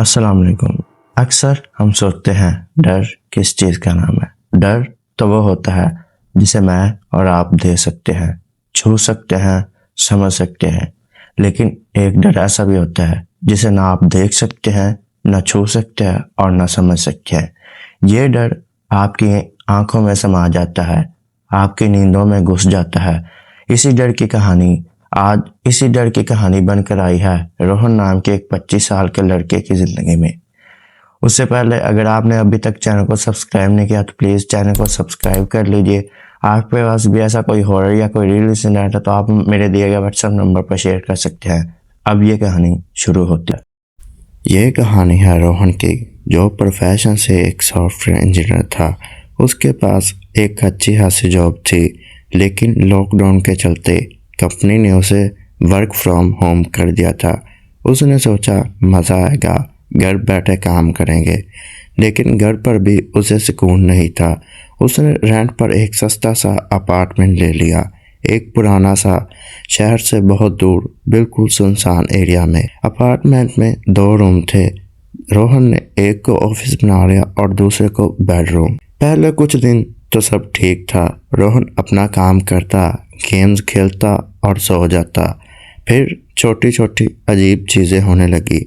अस्सलाम वालेकुम। अक्सर हम सोचते हैं डर किस चीज़ का नाम है। डर तो वो होता है जिसे मैं और आप दे सकते हैं, छू सकते हैं, समझ सकते हैं। लेकिन एक डर ऐसा भी होता है जिसे ना आप देख सकते हैं, ना छू सकते हैं और ना समझ सकते हैं। ये डर आपकी आंखों में समा जाता है, आपकी नींदों में घुस जाता है। इसी डर की कहानी बनकर आई है रोहन नाम के एक 25 साल के लड़के की ज़िंदगी में। उससे पहले अगर आपने अभी तक चैनल को सब्सक्राइब नहीं किया तो प्लीज़ चैनल को सब्सक्राइब कर लीजिए। आपके पास भी ऐसा कोई हॉरर या कोई रील सुन रहा था तो आप मेरे दिए गए व्हाट्सएप नंबर पर शेयर कर सकते हैं। अब ये कहानी शुरू होती है। ये कहानी है रोहन की, जो प्रोफेशन से एक सॉफ्टवेयर इंजीनियर था। उसके पास एक अच्छी खासी जॉब थी, लेकिन लॉकडाउन के चलते कंपनी ने उसे वर्क फ्रॉम होम कर दिया था। उसने सोचा मज़ा आएगा, घर बैठे काम करेंगे, लेकिन घर पर भी उसे सुकून नहीं था। उसने रेंट पर एक सस्ता सा अपार्टमेंट ले लिया, एक पुराना सा, शहर से बहुत दूर, बिल्कुल सुनसान एरिया में। अपार्टमेंट में 2 रूम थे। रोहन ने एक को ऑफिस बना लिया और दूसरे को बेडरूम। पहले कुछ दिन तो सब ठीक था। रोहन अपना काम करता, गेम्स खेलता और सो जाता। फिर छोटी छोटी अजीब चीज़ें होने लगी।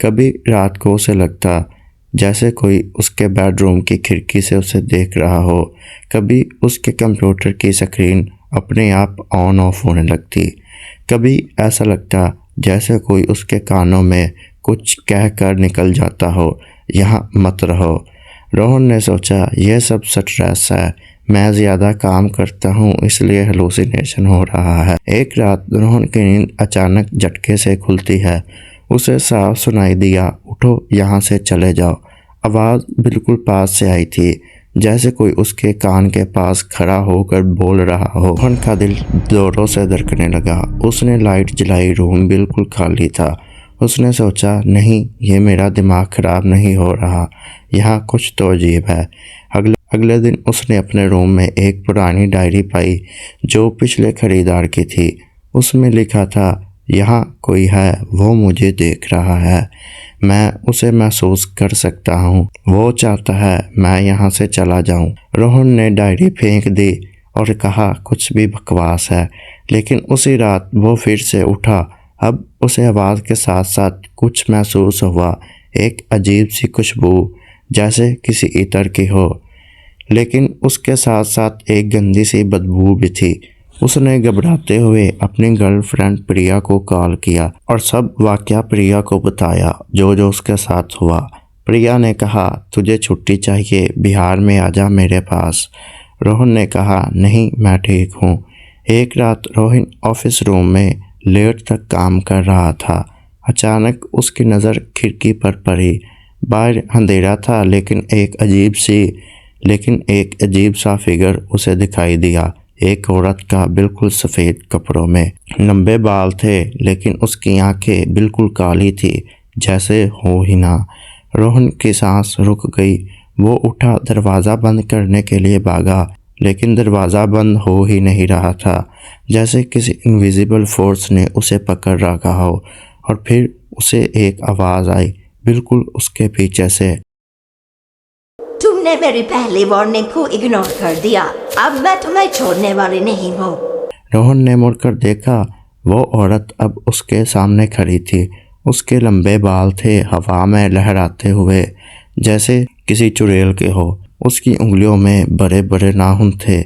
कभी रात को उसे लगता जैसे कोई उसके बेडरूम की खिड़की से उसे देख रहा हो। कभी उसके कंप्यूटर की स्क्रीन अपने आप ऑन ऑफ होने लगती। कभी ऐसा लगता जैसे कोई उसके कानों में कुछ कह कर निकल जाता हो, यहाँ मत रहो। रोहन ने सोचा यह सब स्ट्रेस है, मैं ज़्यादा काम करता हूँ इसलिए हेलुसिनेशन हो रहा है। एक रात रोहन की नींद अचानक झटके से खुलती है। उसे साफ सुनाई दिया, उठो यहाँ से चले जाओ। आवाज़ बिल्कुल पास से आई थी, जैसे कोई उसके कान के पास खड़ा होकर बोल रहा हो। रोहन का दिल जोरों से धड़कने लगा। उसने लाइट जलाई, रूम बिल्कुल खाली था। उसने सोचा नहीं, ये मेरा दिमाग ख़राब नहीं हो रहा, यहाँ कुछ तो अजीब है। अगले दिन उसने अपने रूम में एक पुरानी डायरी पाई जो पिछले खरीदार की थी। उसमें लिखा था, यहाँ कोई है, वो मुझे देख रहा है, मैं उसे महसूस कर सकता हूँ, वो चाहता है मैं यहाँ से चला जाऊँ। रोहन ने डायरी फेंक दी और कहा कुछ भी बकवास है। लेकिन उसी रात वो फिर से उठा। अब उसे आवाज़ के साथ साथ कुछ महसूस हुआ, एक अजीब सी खुशबू जैसे किसी इत्र की हो, लेकिन उसके साथ साथ एक गंदी सी बदबू भी थी। उसने घबराते हुए अपनी गर्लफ्रेंड प्रिया को कॉल किया और सब वाकया प्रिया को बताया जो जो उसके साथ हुआ। प्रिया ने कहा तुझे छुट्टी चाहिए, बिहार में आजा मेरे पास। रोहन ने कहा नहीं, मैं ठीक हूँ। एक रात रोहन ऑफिस रूम में लेट तक काम कर रहा था। अचानक उसकी नज़र खिड़की पर पड़ी। बाहर अंधेरा था, लेकिन एक अजीब सा फिगर उसे दिखाई दिया। एक औरत का, बिल्कुल सफ़ेद कपड़ों में, लंबे बाल थे, लेकिन उसकी आंखें बिल्कुल काली थी, जैसे हो ही ना। रोहन की सांस रुक गई। वो उठा, दरवाज़ा बंद करने के लिए भागा, लेकिन दरवाज़ा बंद हो ही नहीं रहा था, जैसे किसी इनविजिबल फोर्स ने उसे पकड़ रखा हो। और फिर उसे एक आवाज़ आई, बिल्कुल उसके पीछे से, तुमने मेरी पहली वार्निंग को इग्नोर कर दिया, अब मैं तुम्हें छोड़ने वाली नहीं हूँ। रोहन ने मुड़कर देखा, वो औरत अब उसके सामने खड़ी थी। उसके लंबे बाल थे, हवा में लहराते हुए, जैसे किसी चुड़ैल के हो। उसकी उंगलियों में बड़े बड़े नाखून थे,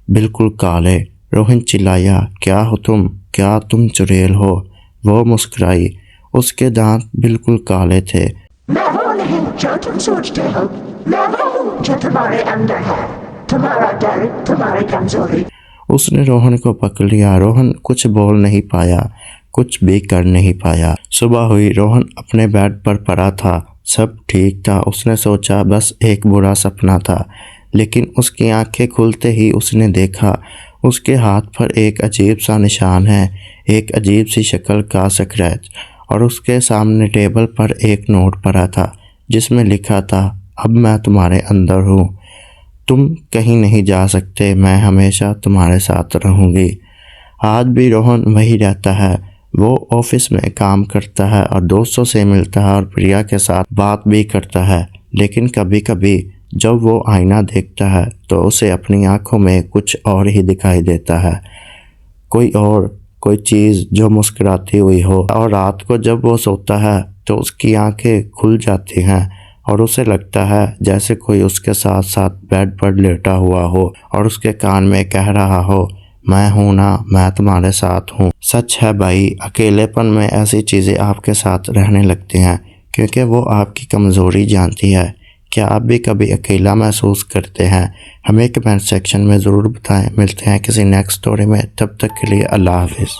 बिल्कुल काले। रोहन चिल्लाया, क्या हो तुम, क्या तुम चुड़ैल हो? वो मुस्कुराई, उसके दांत बिल्कुल काले थे। मैं वो नहीं जो तुम सोचते हो, मैं वो हूँ जो तुम्हारे अंदर है, तुम्हारा डर, तुम्हारी कमजोरी। उसने रोहन को पकड़ लिया। रोहन कुछ बोल नहीं पाया, कुछ भी कर नहीं पाया। सुबह हुई, रोहन अपने बेड पर पड़ा था, सब ठीक था। उसने सोचा बस एक बुरा सपना था, लेकिन उसकी आंखें खुलते ही उसने देखा उसके हाथ पर एक अजीब सा निशान है, एक अजीब सी शक्ल का स्क्रैच। और उसके सामने टेबल पर एक नोट पड़ा था जिसमें लिखा था, अब मैं तुम्हारे अंदर हूँ, तुम कहीं नहीं जा सकते, मैं हमेशा तुम्हारे साथ रहूँगी। आज भी रोहन वही रहता है, वो ऑफिस में काम करता है और दोस्तों से मिलता है और प्रिया के साथ बात भी करता है, लेकिन कभी कभी जब वो आईना देखता है तो उसे अपनी आंखों में कुछ और ही दिखाई देता है, कोई चीज़ जो मुस्कुराती हुई हो। और रात को जब वो सोता है तो उसकी आंखें खुल जाती हैं और उसे लगता है जैसे कोई उसके साथ साथ बेड पर लेटा हुआ हो और उसके कान में कह रहा हो, मैं हूं ना, मैं तुम्हारे साथ हूं। सच है भाई, अकेलेपन में ऐसी चीज़ें आपके साथ रहने लगती हैं क्योंकि वो आपकी कमज़ोरी जानती है। क्या आप भी कभी अकेला महसूस करते हैं? हमें कमेंट सेक्शन में ज़रूर बताएं। मिलते हैं किसी नेक्स्ट स्टोरी में, तब तक के लिए अल्लाह हाफिज़।